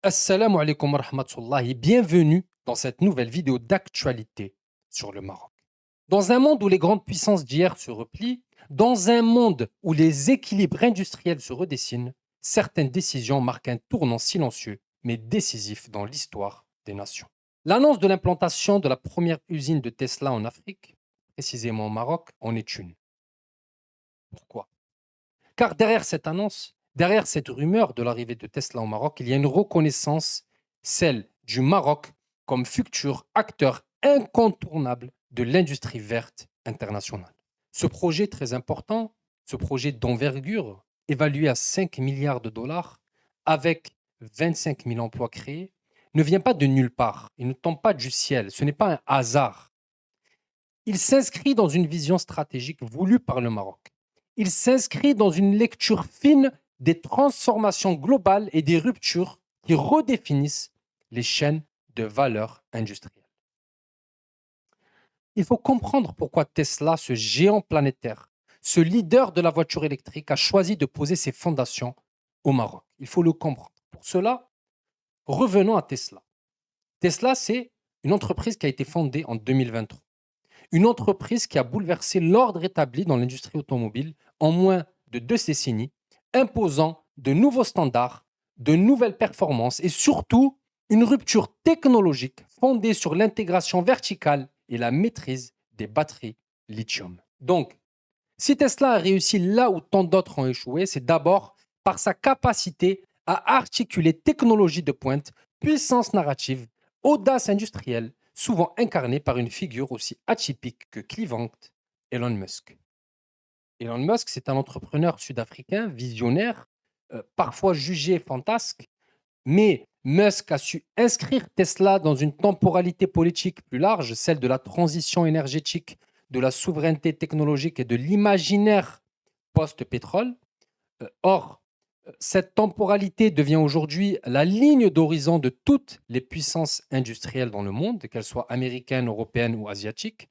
Assalamu alaikum wa rahmatullah et bienvenue dans cette nouvelle vidéo d'actualité sur le Maroc. Dans un monde où les grandes puissances d'hier se replient, dans un monde où les équilibres industriels se redessinent, certaines décisions marquent un tournant silencieux mais décisif dans l'histoire des nations. L'annonce de l'implantation de la première usine de Tesla en Afrique, précisément au Maroc, en est une. Pourquoi? Car derrière cette annonce, derrière cette rumeur de l'arrivée de Tesla au Maroc, il y a une reconnaissance, celle du Maroc comme futur acteur incontournable de l'industrie verte internationale. Ce projet très important, ce projet d'envergure, évalué à 5 milliards de dollars, avec 25 000 emplois créés, ne vient pas de nulle part, il ne tombe pas du ciel, ce n'est pas un hasard. Il s'inscrit dans une vision stratégique voulue par le Maroc. Il s'inscrit dans une lecture fine des transformations globales et des ruptures qui redéfinissent les chaînes de valeur industrielle. Il faut comprendre pourquoi Tesla, ce géant planétaire, ce leader de la voiture électrique, a choisi de poser ses fondations au Maroc. Il faut le comprendre. Pour cela, revenons à Tesla. Tesla, c'est une entreprise qui a été fondée en 2023. Une entreprise qui a bouleversé l'ordre établi dans l'industrie automobile en moins de 2 décennies, imposant de nouveaux standards, de nouvelles performances et surtout une rupture technologique fondée sur l'intégration verticale et la maîtrise des batteries lithium. Donc, si Tesla a réussi là où tant d'autres ont échoué, c'est d'abord par sa capacité à articuler technologie de pointe, puissance narrative, audace industrielle, souvent incarnée par une figure aussi atypique que clivante, Elon Musk. Elon Musk, c'est un entrepreneur sud-africain, visionnaire, parfois jugé fantasque, mais Musk a su inscrire Tesla dans une temporalité politique plus large, celle de la transition énergétique, de la souveraineté technologique et de l'imaginaire post-pétrole. Or, cette temporalité devient aujourd'hui la ligne d'horizon de toutes les puissances industrielles dans le monde, qu'elles soient américaines, européennes ou asiatiques.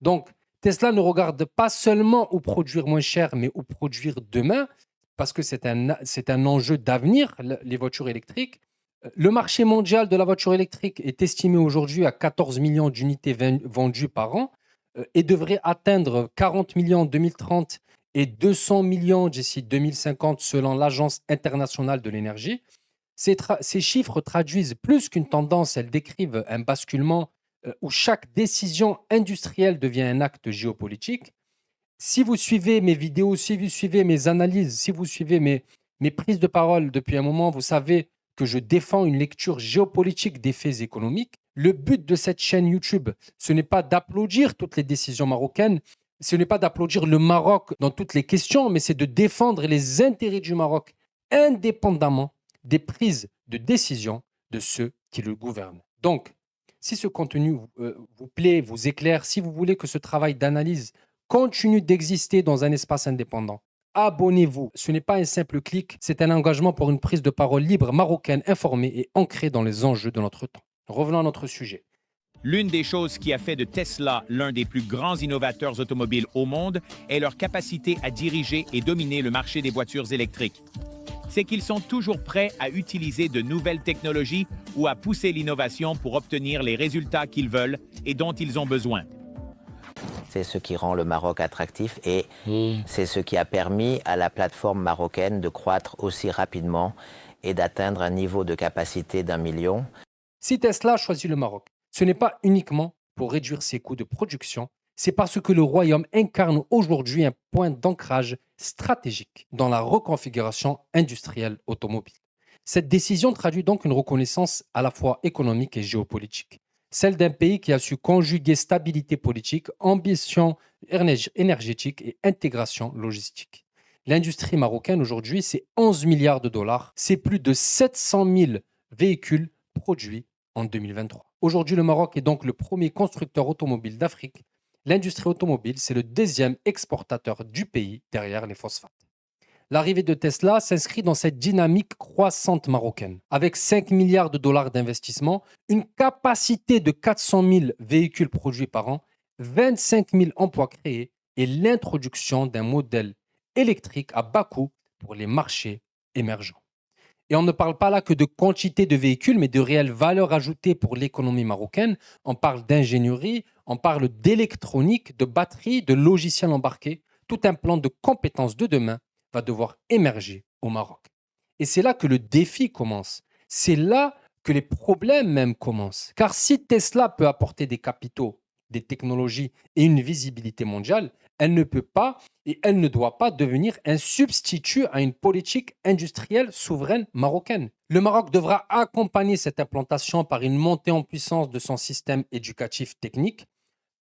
Donc, Tesla ne regarde pas seulement où produire moins cher, mais où produire demain, parce que c'est un enjeu d'avenir, les voitures électriques. Le marché mondial de la voiture électrique est estimé aujourd'hui à 14 millions d'unités vendues par an et devrait atteindre 40 millions en 2030 et 200 millions d'ici 2050 selon l'Agence internationale de l'énergie. Ces chiffres traduisent plus qu'une tendance, elles décrivent un basculement où chaque décision industrielle devient un acte géopolitique. Si vous suivez mes vidéos, si vous suivez mes analyses, si vous suivez mes prises de parole depuis un moment, vous savez que je défends une lecture géopolitique des faits économiques. Le but de cette chaîne YouTube, ce n'est pas d'applaudir toutes les décisions marocaines, ce n'est pas d'applaudir le Maroc dans toutes les questions, mais c'est de défendre les intérêts du Maroc indépendamment des prises de décision de ceux qui le gouvernent. Donc, si ce contenu vous plaît, vous éclaire, si vous voulez que ce travail d'analyse continue d'exister dans un espace indépendant, abonnez-vous. Ce n'est pas un simple clic, c'est un engagement pour une prise de parole libre, marocaine, informée et ancrée dans les enjeux de notre temps. Revenons à notre sujet. L'une des choses qui a fait de Tesla l'un des plus grands innovateurs automobiles au monde est leur capacité à diriger et dominer le marché des voitures électriques. C'est qu'ils sont toujours prêts à utiliser de nouvelles technologies ou à pousser l'innovation pour obtenir les résultats qu'ils veulent et dont ils ont besoin. C'est ce qui rend le Maroc attractif et c'est ce qui a permis à la plateforme marocaine de croître aussi rapidement et d'atteindre un niveau de capacité d'1 million. Si Tesla choisit le Maroc, ce n'est pas uniquement pour réduire ses coûts de production, c'est parce que le royaume incarne aujourd'hui un point d'ancrage stratégique dans la reconfiguration industrielle automobile. Cette décision traduit donc une reconnaissance à la fois économique et géopolitique, celle d'un pays qui a su conjuguer stabilité politique, ambition énergétique et intégration logistique. L'industrie marocaine aujourd'hui, c'est 11 milliards de dollars, c'est plus de 700 000 véhicules produits en 2023. Aujourd'hui, le Maroc est donc le premier constructeur automobile d'Afrique. L'industrie automobile, c'est le deuxième exportateur du pays derrière les phosphates. L'arrivée de Tesla s'inscrit dans cette dynamique croissante marocaine. Avec 5 milliards de dollars d'investissement, une capacité de 400 000 véhicules produits par an, 25 000 emplois créés et l'introduction d'un modèle électrique à bas coût pour les marchés émergents. Et on ne parle pas là que de quantité de véhicules, mais de réelle valeur ajoutée pour l'économie marocaine. On parle d'ingénierie, on parle d'électronique, de batterie, de logiciels embarqués. Tout un plan de compétences de demain va devoir émerger au Maroc. Et c'est là que le défi commence. C'est là que les problèmes même commencent. Car si Tesla peut apporter des capitaux, des technologies et une visibilité mondiale, elle ne peut pas et elle ne doit pas devenir un substitut à une politique industrielle souveraine marocaine. Le Maroc devra accompagner cette implantation par une montée en puissance de son système éducatif technique,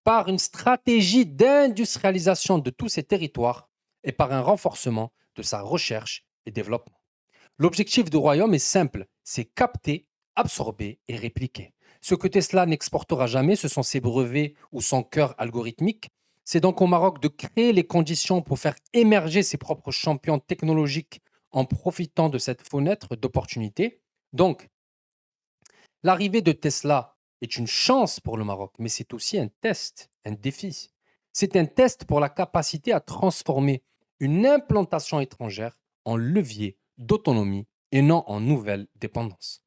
par une stratégie d'industrialisation de tous ses territoires et par un renforcement de sa recherche et développement. L'objectif du royaume est simple, c'est capter, absorber et répliquer. Ce que Tesla n'exportera jamais, ce sont ses brevets ou son cœur algorithmique. C'est donc au Maroc de créer les conditions pour faire émerger ses propres champions technologiques en profitant de cette fenêtre d'opportunité. Donc, l'arrivée de Tesla est une chance pour le Maroc, mais c'est aussi un test, un défi. C'est un test pour la capacité à transformer une implantation étrangère en levier d'autonomie et non en nouvelle dépendance.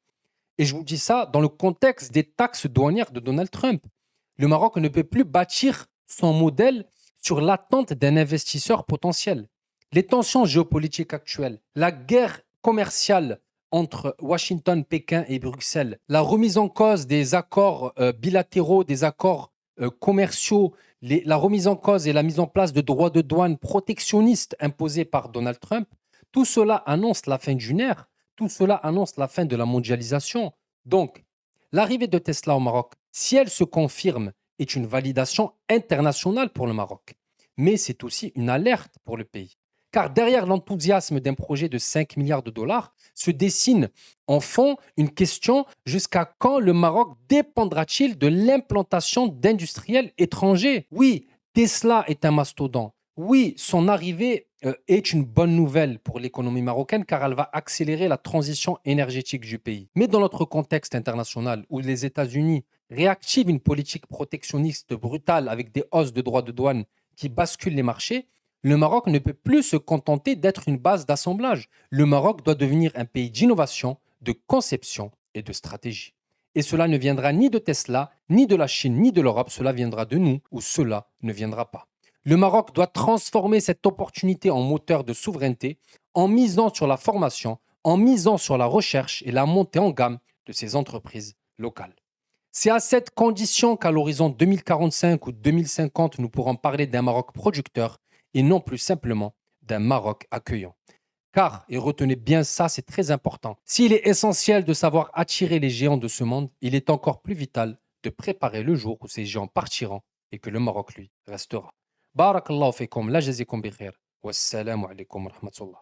Et je vous dis ça dans le contexte des taxes douanières de Donald Trump. Le Maroc ne peut plus bâtir son modèle sur l'attente d'un investisseur potentiel. Les tensions géopolitiques actuelles, la guerre commerciale entre Washington, Pékin et Bruxelles, la remise en cause des accords bilatéraux, des accords commerciaux, la remise en cause et la mise en place de droits de douane protectionnistes imposés par Donald Trump, tout cela annonce la fin d'une ère, tout cela annonce la fin de la mondialisation. Donc, l'arrivée de Tesla au Maroc, si elle se confirme, est une validation internationale pour le Maroc. Mais c'est aussi une alerte pour le pays. Car derrière l'enthousiasme d'un projet de 5 milliards de dollars se dessine en fond une question: jusqu'à quand le Maroc dépendra-t-il de l'implantation d'industriels étrangers? Oui, Tesla est un mastodonte. Oui, son arrivée est une bonne nouvelle pour l'économie marocaine car elle va accélérer la transition énergétique du pays. Mais dans notre contexte international où les États-Unis réactivent une politique protectionniste brutale avec des hausses de droits de douane qui basculent les marchés, le Maroc ne peut plus se contenter d'être une base d'assemblage. Le Maroc doit devenir un pays d'innovation, de conception et de stratégie. Et cela ne viendra ni de Tesla, ni de la Chine, ni de l'Europe, cela viendra de nous ou cela ne viendra pas. Le Maroc doit transformer cette opportunité en moteur de souveraineté en misant sur la formation, en misant sur la recherche et la montée en gamme de ses entreprises locales. C'est à cette condition qu'à l'horizon 2045 ou 2050, nous pourrons parler d'un Maroc producteur et non plus simplement d'un Maroc accueillant. Car, et retenez bien ça, c'est très important, s'il est essentiel de savoir attirer les géants de ce monde, il est encore plus vital de préparer le jour où ces géants partiront et que le Maroc, lui, restera. Barakallahu fikum, la jazikum bi khair. Wassalamu alaikum wa rahmatullah.